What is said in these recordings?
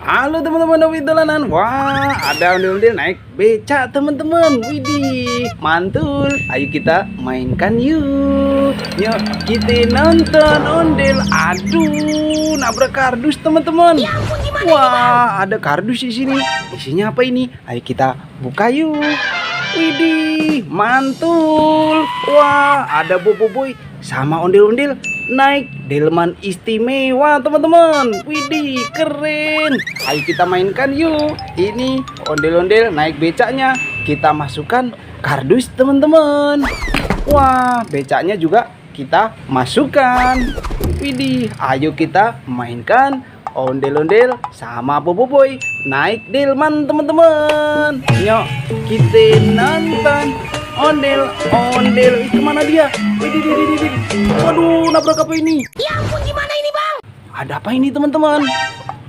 Halo teman-teman Novi Dolanan. Wah, ada ondel-ondel naik beca teman-teman. Widih, mantul. Ayo kita mainkan yuk. Yuk kita nonton ondel. Aduh, nabrak kardus teman-teman. Wah, ada kardus di sini. Isinya apa ini? Ayo kita buka yuk. Widih, mantul. Wah, ada boboiboy sama ondel-ondel naik delman istimewa teman-teman. Widih, keren. Ayo kita mainkan yuk. Ini ondel-ondel naik becaknya. Kita masukkan kardus teman-teman. Wah, becaknya juga kita masukkan. Widih, ayo kita mainkan ondel-ondel sama boboiboy naik delman teman-teman. Yuk kita nonton ondel-ondel. Kemana dia? Widih. Waduh, nabrak apa ini? Ya ampun, gimana ini bang? Ada apa ini teman-teman?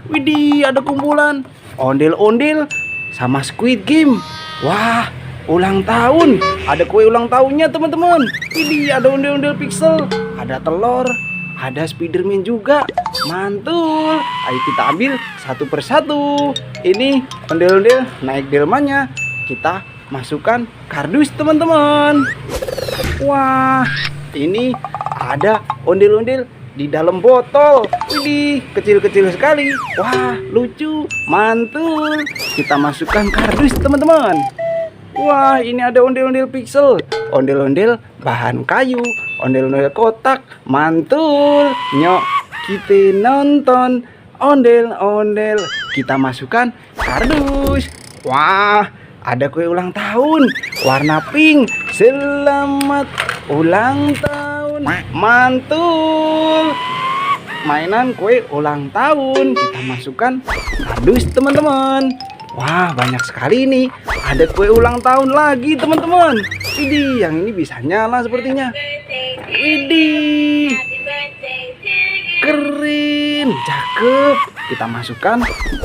Widih, ada kumpulan ondel-ondel sama Squid Game. Wah, ulang tahun. Ada kue ulang tahunnya teman-teman. Widih, ada ondel-ondel pixel, ada telur, ada Spiderman juga. Mantul. Ayo kita ambil satu persatu. Ini ondel-ondel naik delmannya. Kita masukkan kardus teman-teman. Wah, ini ada ondel-ondel di dalam botol. Widih, kecil-kecil sekali. Wah, lucu, mantul. Kita masukkan kardus teman-teman. Wah, ini ada ondel-ondel pixel, ondel-ondel bahan kayu, ondel-ondel kotak. Mantul. Nyok, kita nonton ondel-ondel. Kita masukkan kardus. Wah, ada kue ulang tahun warna pink. Selamat ulang tahun. Mantul. Mainan kue ulang tahun. Kita masukkan kardus teman-teman. Wah, banyak sekali nih. Ada kue ulang tahun lagi teman-teman. Widih, yang ini bisa nyala sepertinya. Widih, keren, cakep. Kita masukkan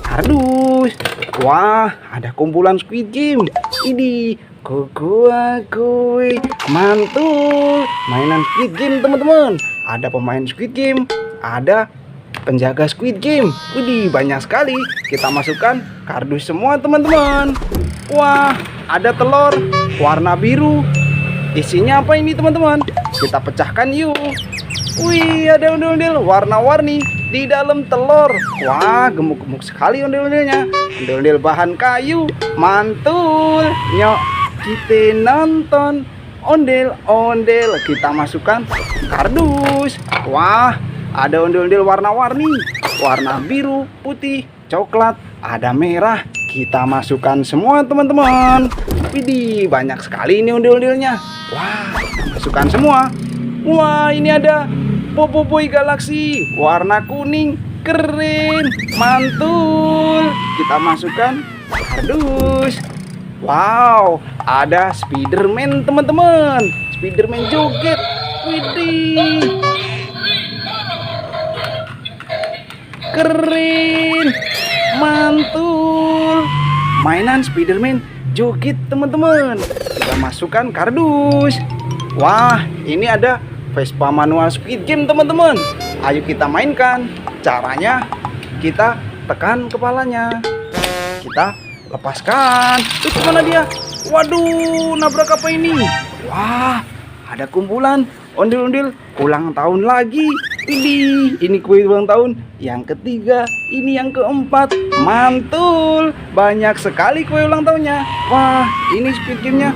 kardus. Wah, ada kumpulan Squid Game. Ini kue, mantul. Mainan Squid Game teman-teman. Ada pemain Squid Game, ada penjaga Squid Game. Widih, banyak sekali. Kita masukkan kardus semua teman-teman. Wah, ada telur warna biru. Isinya apa ini teman-teman? Kita pecahkan yuk. Wih, ada ondel-ondel warna-warni di dalam telur. Wah, gemuk-gemuk sekali ondel-ondelnya. Ondel-ondel bahan kayu. Mantul. Nyok, kita nonton ondel-ondel. Kita masukkan kardus. Wah, ada ondel-ondel warna-warni. Warna biru, putih, coklat, ada merah. Kita masukkan semua teman-teman. Widih, banyak sekali ini ondel-ondelnya. Wah, kita masukkan semua. Wah, ini ada boboiboy galaksi warna kuning. Keren, mantul. Kita masukkan kardus. Wow, ada Spiderman teman-teman. Spiderman joget. Widih, keren, mantul. Mainan Spiderman joget teman-teman. Kita masukkan kardus. Wah, ini ada Vespa manual Squid Game teman-teman. Ayo kita mainkan. Caranya kita tekan kepalanya. Kita lepaskan. Terus kemana dia? Waduh, nabrak apa ini? Wah, ada kumpulan ondel-ondel ulang tahun lagi. Ini kue ulang tahun yang ketiga, ini yang keempat. Mantul, banyak sekali kue ulang tahunnya. Wah, ini Squid Game-nya.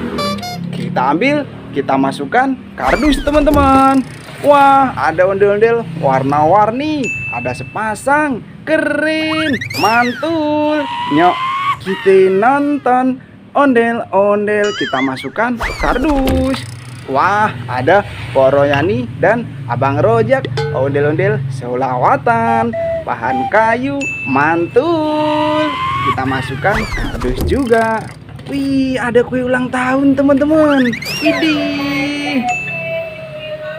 Kita ambil, kita masukkan kardus teman-teman. Wah, ada ondel-ondel warna-warni, ada sepasang. Keren, mantul. Nyok, kita nonton ondel-ondel. Kita masukkan kardus. Wah, ada Poroyani dan Abang Rojak, ondel-ondel selawatan, bahan kayu. Mantul. Kita masukkan kardus juga. Wih, ada kue ulang tahun teman-teman. Widih,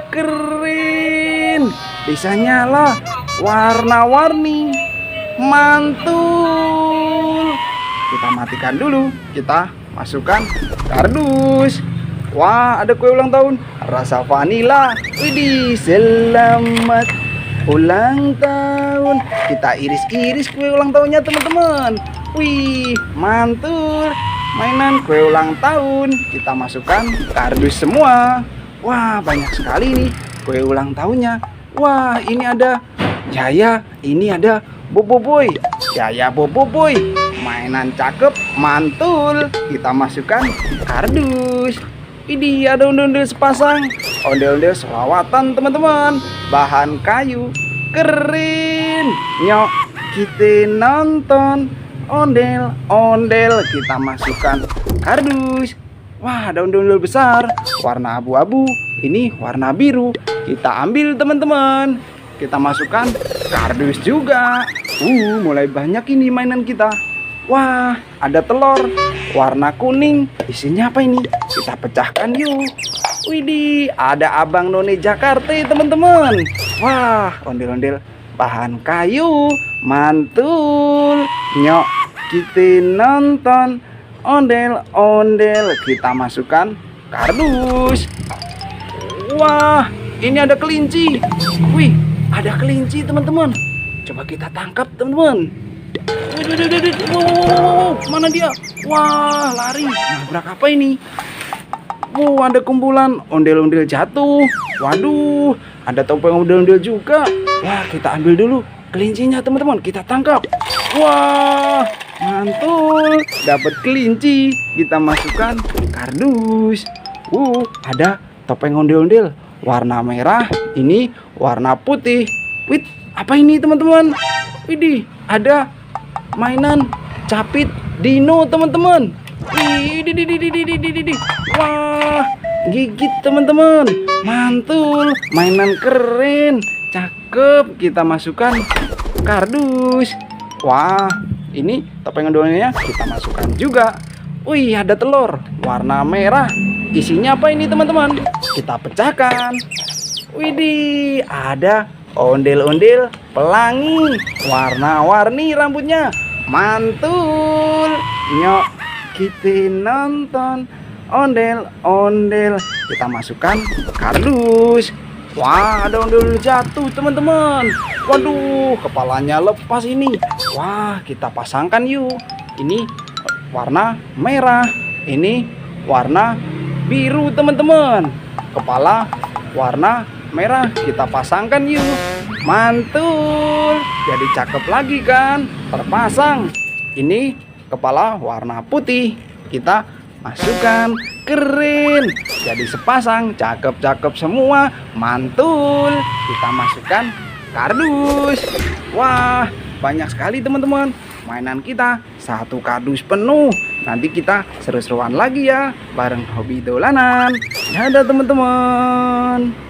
keren, bisa nyala, warna-warni. Mantul. Kita matikan dulu. Kita masukkan kardus. Wah, ada kue ulang tahun rasa vanila. Widih, selamat ulang tahun. Kita iris-iris kue ulang tahunnya teman-teman. Wih, mantul. Mainan kue ulang tahun kita masukkan kardus semua. Wah, banyak sekali nih kue ulang tahunnya. Wah, ini ada Yaya, ini ada Boboiboy. Yaya Boboiboy, mainan cakep, mantul. Kita masukkan kardus. Ini ada ondel-ondel sepasang, ondel-ondel selawatan teman-teman. Bahan kayu, keren. Nyok, kita nonton ondel-ondel. Kita masukkan kardus. Wah, ada ondel-ondel besar, warna abu-abu. Ini warna biru. Kita ambil teman-teman. Kita masukkan kardus juga. Mulai banyak ini mainan kita. Wah, ada telur warna kuning. Isinya apa ini? Kita pecahkan yuk. Widih, ada Abang None Jakarta teman-teman. Wah, ondel-ondel bahan kayu, mantul. Nyok, kita nonton ondel-ondel. Kita masukkan kardus. Wah, ini ada kelinci. Wih, ada kelinci teman-teman. Coba kita tangkap teman-teman. Wow, mana dia? Wah, lari. Nabrak apa ini? Wow, ada kumpulan ondel-ondel jatuh. Waduh, ada topeng ondel-ondel juga. Wah, kita ambil dulu kelincinya teman-teman. Kita tangkap. Wah, mantul. Dapat kelinci. Kita masukkan kardus. Ada topeng ondel-ondel warna merah. Ini warna putih. Wih, apa ini teman-teman? Widih, ada mainan capit dino teman-teman. Wah, gigit teman-teman. Mantul, mainan keren, cakep. Kita masukkan kardus. Wah, ini topeng ondel-ondelnya kita masukkan juga. Wih, ada telur warna merah. Isinya apa ini teman-teman? Kita pecahkan. Widih, ada ondel-ondel pelangi warna-warni rambutnya. Mantul. Nyok, kita nonton ondel-ondel. Kita masukkan kardus. Wah, ada ondel jatuh teman-teman. Waduh, kepalanya lepas ini. Wah, kita pasangkan yuk. Ini warna merah. Ini warna biru teman-teman. Kepala warna merah. Kita pasangkan yuk. Mantul. Jadi cakep lagi kan? Terpasang. Ini kepala warna putih. Kita masukkan. Keren. Jadi sepasang. Cakep-cakep semua. Mantul. Kita masukkan kardus. Wah, banyak sekali teman-teman mainan kita. Satu kardus penuh. Nanti kita seru-seruan lagi ya bareng Hobi Dolanan. Dadah teman-teman.